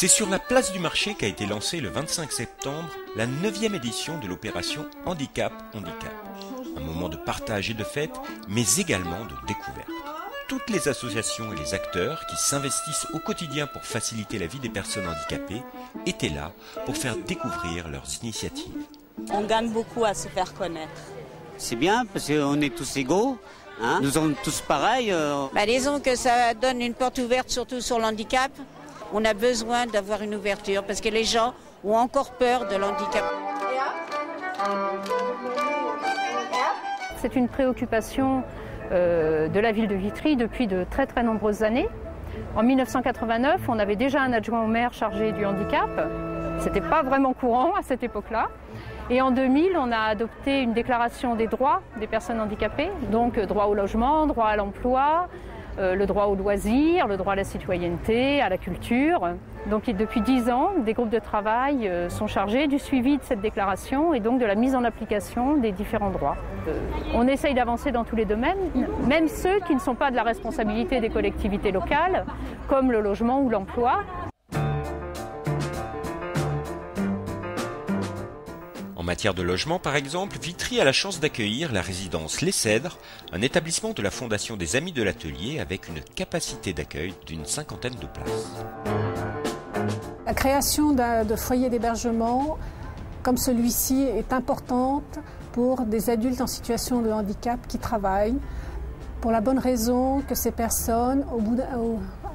C'est sur la place du marché qu'a été lancée le 25 septembre la 9e édition de l'opération Handicap. Un moment de partage et de fête, mais également de découverte. Toutes les associations et les acteurs qui s'investissent au quotidien pour faciliter la vie des personnes handicapées étaient là pour faire découvrir leurs initiatives. On gagne beaucoup à se faire connaître. C'est bien parce qu'on est tous égaux, hein, nous sommes tous pareils. Disons que ça donne une porte ouverte surtout sur l'handicap. On a besoin d'avoir une ouverture parce que les gens ont encore peur de l'handicap. C'est une préoccupation de la ville de Vitry depuis de très très nombreuses années. En 1989, on avait déjà un adjoint au maire chargé du handicap. C'était pas vraiment courant à cette époque-là. Et en 2000, on a adopté une déclaration des droits des personnes handicapées, donc droit au logement, droit à l'emploi, le droit au loisir, le droit à la citoyenneté, à la culture. Donc depuis 10 ans, des groupes de travail sont chargés du suivi de cette déclaration et donc de la mise en application des différents droits. On essaye d'avancer dans tous les domaines, même ceux qui ne sont pas de la responsabilité des collectivités locales, comme le logement ou l'emploi. En matière de logement, par exemple, Vitry a la chance d'accueillir la résidence Les Cèdres, un établissement de la Fondation des Amis de l'Atelier avec une capacité d'accueil d'une 50aine de places. La création de foyers d'hébergement comme celui-ci est importante pour des adultes en situation de handicap qui travaillent, pour la bonne raison que ces personnes,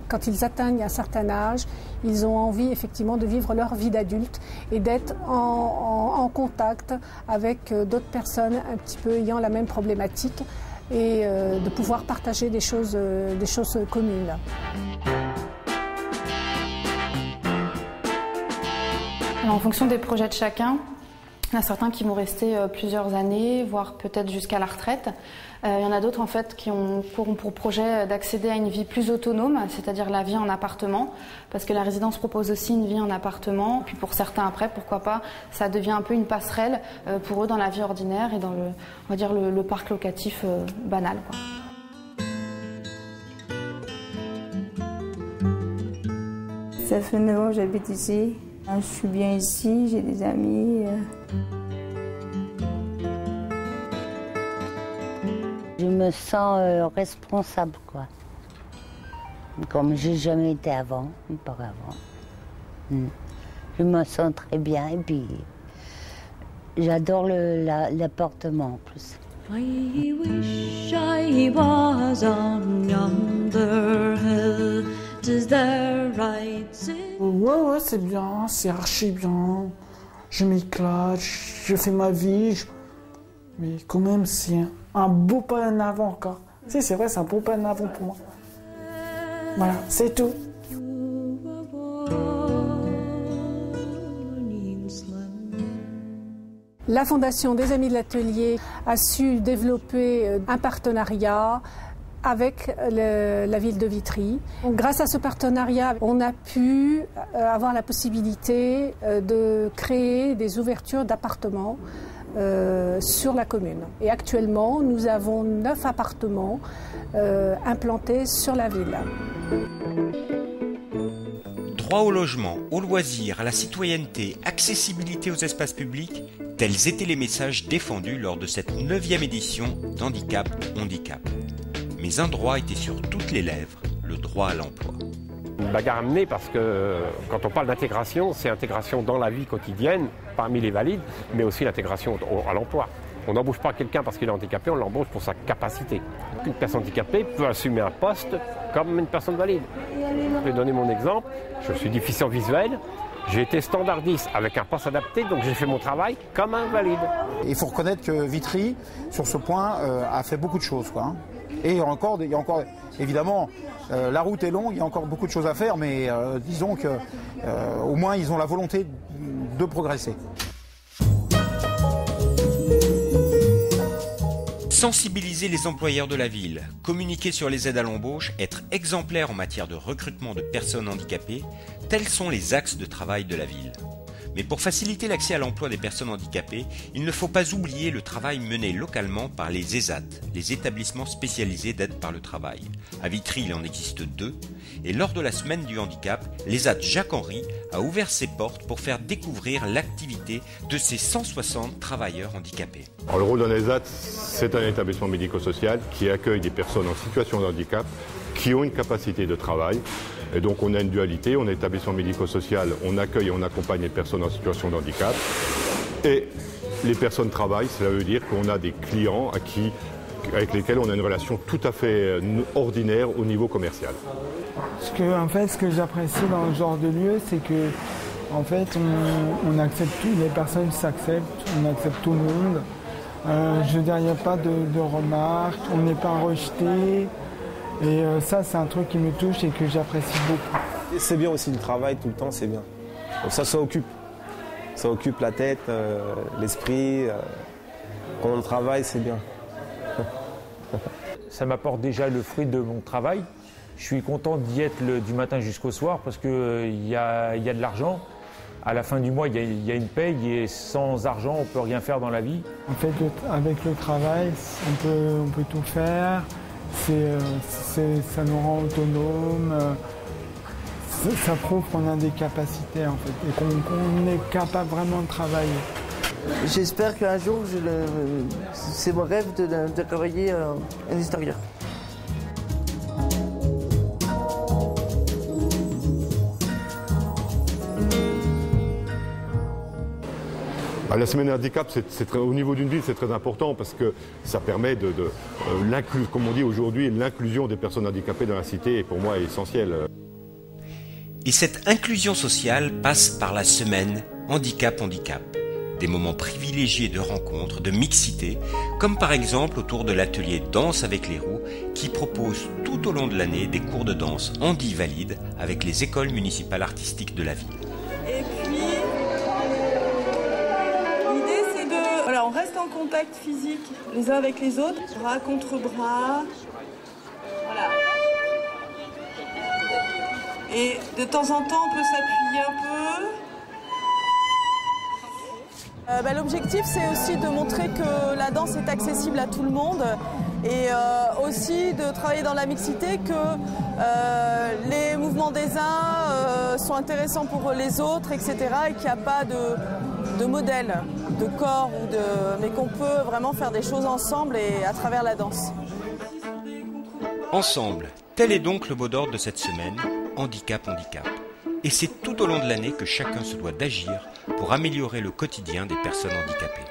quand ils atteignent un certain âge, ils ont envie effectivement de vivre leur vie d'adulte et d'être en contact avec d'autres personnes un petit peu ayant la même problématique et de pouvoir partager des choses communes. Alors, en fonction des projets de chacun, il y en a certains qui vont rester plusieurs années, voire peut-être jusqu'à la retraite. Il y en a d'autres en fait qui auront pour projet d'accéder à une vie plus autonome, c'est-à-dire la vie en appartement, parce que la résidence propose aussi une vie en appartement. Puis pour certains après, pourquoi pas, ça devient un peu une passerelle pour eux dans la vie ordinaire et dans le parc locatif banal, quoi. Ça fait 9 ans que j'habite ici. Je suis bien ici, j'ai des amis. Je me sens responsable, quoi. Comme j'ai jamais été avant, auparavant. Je me sens très bien et puis j'adore l'appartement en plus. I wish I was on yonder hill. Is there right? Ouais, c'est bien, c'est archi bien. Je m'éclate, je fais ma vie. Mais quand même, c'est un beau pas en avant encore. Si, c'est vrai, c'est un beau pas en avant pour moi. Voilà, c'est tout. La Fondation des Amis de l'Atelier a su développer un partenariat avec la ville de Vitry. Grâce à ce partenariat, on a pu avoir la possibilité de créer des ouvertures d'appartements sur la commune. Et actuellement, nous avons 9 appartements implantés sur la ville. Droit au logement, au loisir, à la citoyenneté, accessibilité aux espaces publics, tels étaient les messages défendus lors de cette 9e édition d'Handicap. Mais un droit était sur toutes les lèvres, le droit à l'emploi. Une bagarre amenée parce que quand on parle d'intégration, c'est intégration dans la vie quotidienne parmi les valides, mais aussi l'intégration à l'emploi. On n'embauche pas quelqu'un parce qu'il est handicapé, on l'embauche pour sa capacité. Une personne handicapée peut assumer un poste comme une personne valide. Je vais donner mon exemple, je suis déficient visuel, j'ai été standardiste avec un poste adapté, donc j'ai fait mon travail comme un valide. Il faut reconnaître que Vitry, sur ce point, a fait beaucoup de choses, quoi. Et il y a encore évidemment, la route est longue, il y a encore beaucoup de choses à faire, mais disons qu'au moins ils ont la volonté de progresser. Sensibiliser les employeurs de la ville, communiquer sur les aides à l'embauche, être exemplaire en matière de recrutement de personnes handicapées, tels sont les axes de travail de la ville. Mais pour faciliter l'accès à l'emploi des personnes handicapées, il ne faut pas oublier le travail mené localement par les ESAT, les établissements spécialisés d'aide par le travail. À Vitry, il en existe 2. Et lors de la semaine du handicap, l'ESAT Jacques-Henri a ouvert ses portes pour faire découvrir l'activité de ces 160 travailleurs handicapés. Alors, le rôle d'un ESAT, c'est un établissement médico-social qui accueille des personnes en situation de handicap qui ont une capacité de travail. Et donc on a une dualité, on est établissement médico-social, on accueille et on accompagne les personnes en situation de handicap. Et les personnes travaillent, cela veut dire qu'on a des clients avec lesquels on a une relation tout à fait ordinaire au niveau commercial. Ce que j'apprécie dans ce genre de lieu, c'est que en fait, on accepte tout, les personnes s'acceptent, on accepte tout le monde. Je veux dire, il n'y a pas de remarques, on n'est pas rejeté. Et ça, c'est un truc qui me touche et que j'apprécie beaucoup. C'est bien aussi le travail tout le temps, c'est bien. Donc ça occupe. Ça occupe la tête, l'esprit. Quand on travaille, c'est bien. Ça m'apporte déjà le fruit de mon travail. Je suis content d'y être du matin jusqu'au soir parce qu'il y a de l'argent. À la fin du mois, il y a une paye et sans argent, on ne peut rien faire dans la vie. En fait, avec le travail, on peut tout faire. Ça nous rend autonomes, ça prouve qu'on a des capacités en fait, et qu'on est capable vraiment de travailler. J'espère qu'un jour, c'est mon rêve de travailler en extérieur. La semaine handicap, au niveau d'une ville, c'est très important parce que ça permet comme on dit aujourd'hui, l'inclusion des personnes handicapées dans la cité est pour moi essentielle. Et cette inclusion sociale passe par la semaine Handicap. Des moments privilégiés de rencontres, de mixité, comme par exemple autour de l'atelier Danse avec les roues qui propose tout au long de l'année des cours de danse handi-valides avec les écoles municipales artistiques de la ville. Et puis, l'idée c'est de... Voilà, on reste en contact physique les uns avec les autres, bras contre bras. Voilà. Et de temps en temps, on peut s'appuyer un peu. L'objectif, c'est aussi de montrer que la danse est accessible à tout le monde et aussi de travailler dans la mixité, que les mouvements des uns sont intéressants pour les autres, etc. et qu'il n'y a pas de modèle, de corps, mais qu'on peut vraiment faire des choses ensemble et à travers la danse. Ensemble, tel est donc le mot d'ordre de cette semaine, Handicap. Et c'est tout au long de l'année que chacun se doit d'agir pour améliorer le quotidien des personnes handicapées.